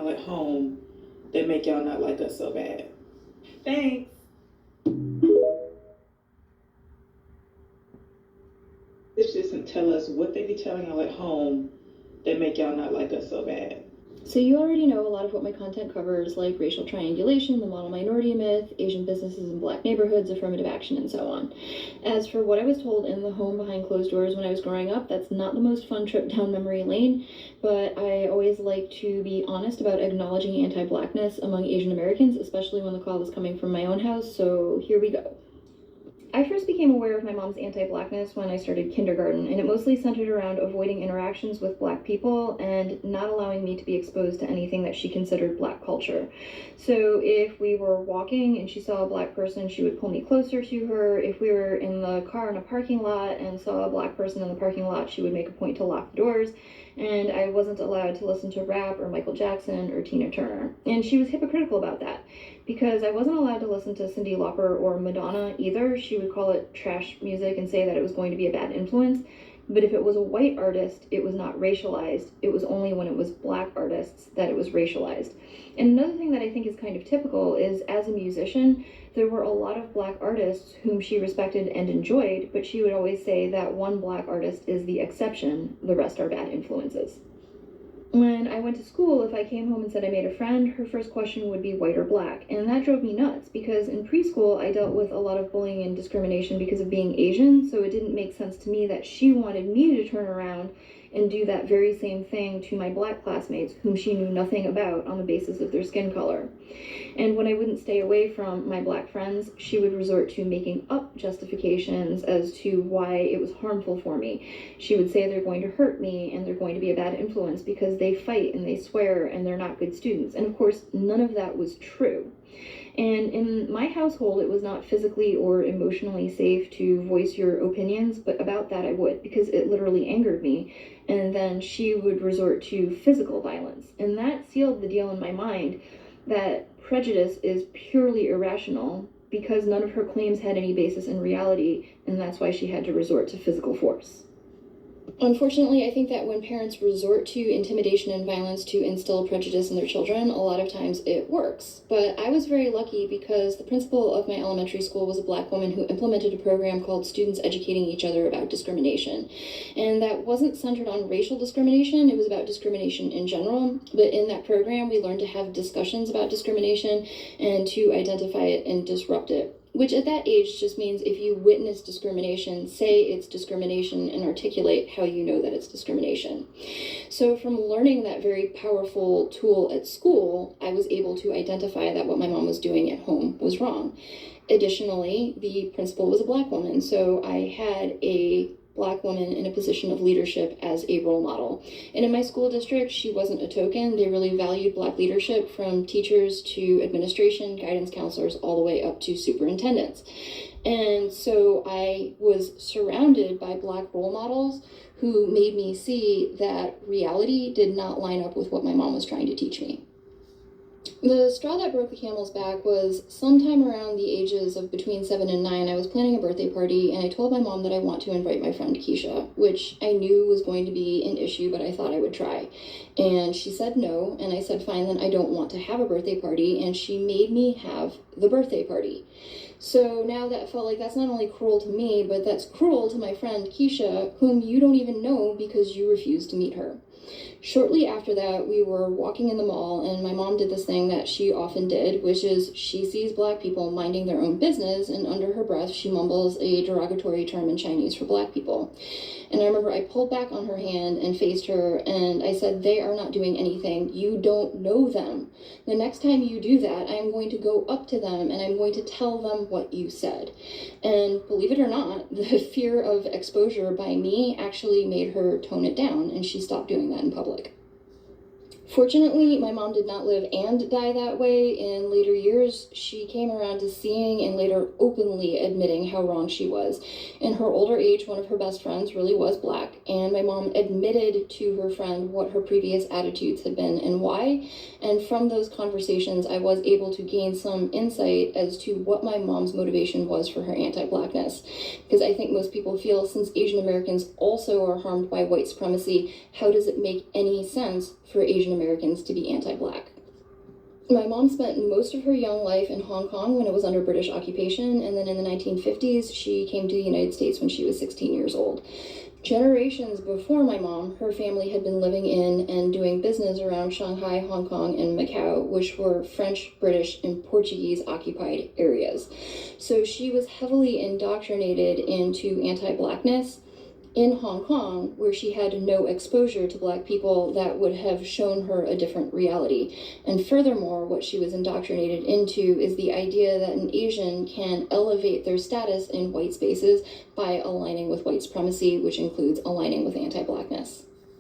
y'all at home that make y'all not like us so bad? Thanks. This doesn't tell us what they be telling y'all at home that make y'all not like us so bad. So you already know a lot of what my content covers, like racial triangulation, the model minority myth, Asian businesses in black neighborhoods, affirmative action, and so on. As for what I was told in the home behind closed doors when I was growing up, that's not the most fun trip down memory lane, but I always like to be honest about acknowledging anti-blackness among Asian Americans, especially when the call is coming from my own house, so here we go. I first became aware of my mom's anti-blackness when I started kindergarten, and it mostly centered around avoiding interactions with black people and not allowing me to be exposed to anything that she considered black culture. So if we were walking and she saw a black person, she would pull me closer to her. If we were in the car in a parking lot and saw a black person in the parking lot, she would make a point to lock the doors. And I wasn't allowed to listen to rap or Michael Jackson or Tina Turner. And she was hypocritical about that, because I wasn't allowed to listen to Cyndi Lauper or Madonna either. She would call it trash music and say that it was going to be a bad influence. But if it was a white artist, it was not racialized. It was only when it was black artists that it was racialized. And another thing that I think is kind of typical is, as a musician, there were a lot of black artists whom she respected and enjoyed, but she would always say that one black artist is the exception, the rest are bad influences. When I went to school, if I came home and said I made a friend, her first question would be white or black. And that drove me nuts, because in preschool, I dealt with a lot of bullying and discrimination because of being Asian, so it didn't make sense to me that she wanted me to turn around and do that very same thing to my black classmates, whom she knew nothing about, on the basis of their skin color. And when I wouldn't stay away from my black friends, she would resort to making up justifications as to why it was harmful for me. She would say they're going to hurt me and they're going to be a bad influence because they fight and they swear and they're not good students. And of course, none of that was true. And in my household, it was not physically or emotionally safe to voice your opinions, but about that I would, because it literally angered me. And then she would resort to physical violence. And that sealed the deal in my mind that prejudice is purely irrational, because none of her claims had any basis in reality, and that's why she had to resort to physical force. Unfortunately, I think that when parents resort to intimidation and violence to instill prejudice in their children, a lot of times it works. But I was very lucky, because the principal of my elementary school was a black woman who implemented a program called Students Educating Each Other About Discrimination. And that wasn't centered on racial discrimination, it was about discrimination in general. But in that program, we learned to have discussions about discrimination and to identify it and disrupt it. Which at that age just means if you witness discrimination, say it's discrimination and articulate how you know that it's discrimination. So from learning that very powerful tool at school, I was able to identify that what my mom was doing at home was wrong. Additionally, the principal was a black woman, so I had a black woman in a position of leadership as a role model. And in my school district, she wasn't a token. They really valued black leadership, from teachers to administration, guidance counselors, all the way up to superintendents. And so I was surrounded by black role models who made me see that reality did not line up with what my mom was trying to teach me. The straw that broke the camel's back was sometime around the ages of between 7 and 9. I was planning a birthday party, and I told my mom that I want to invite my friend Keisha, which I knew was going to be an issue, but I thought I would try. And she said no, and I said, fine, then I don't want to have a birthday party, and she made me have the birthday party. So now that felt like that's not only cruel to me, but that's cruel to my friend Keisha, whom you don't even know because you refused to meet her. Shortly after that, we were walking in the mall, and my mom did this thing that she often did, which is she sees black people minding their own business, and under her breath, she mumbles a derogatory term in Chinese for black people. And I remember I pulled back on her hand and faced her, and I said, they are not doing anything. You don't know them. The next time you do that, I am going to go up to them, and I'm going to tell them what you said. And believe it or not, the fear of exposure by me actually made her tone it down, and she stopped doing that in public. Fortunately, my mom did not live and die that way. In later years, she came around to seeing and later openly admitting how wrong she was. In her older age, one of her best friends really was black, and my mom admitted to her friend what her previous attitudes had been and why. And from those conversations, I was able to gain some insight as to what my mom's motivation was for her anti-blackness. Because I think most people feel, since Asian Americans also are harmed by white supremacy, how does it make any sense for Asian Americans to be anti-Black. My mom spent most of her young life in Hong Kong when it was under British occupation, and then in the 1950s, she came to the United States when she was 16 years old. Generations before my mom, her family had been living in and doing business around Shanghai, Hong Kong, and Macau, which were French, British, and Portuguese occupied areas. So she was heavily indoctrinated into anti-Blackness in Hong Kong, where she had no exposure to Black people that would have shown her a different reality. And furthermore, what she was indoctrinated into is the idea that an Asian can elevate their status in white spaces by aligning with white supremacy, which includes aligning with anti-Blackness.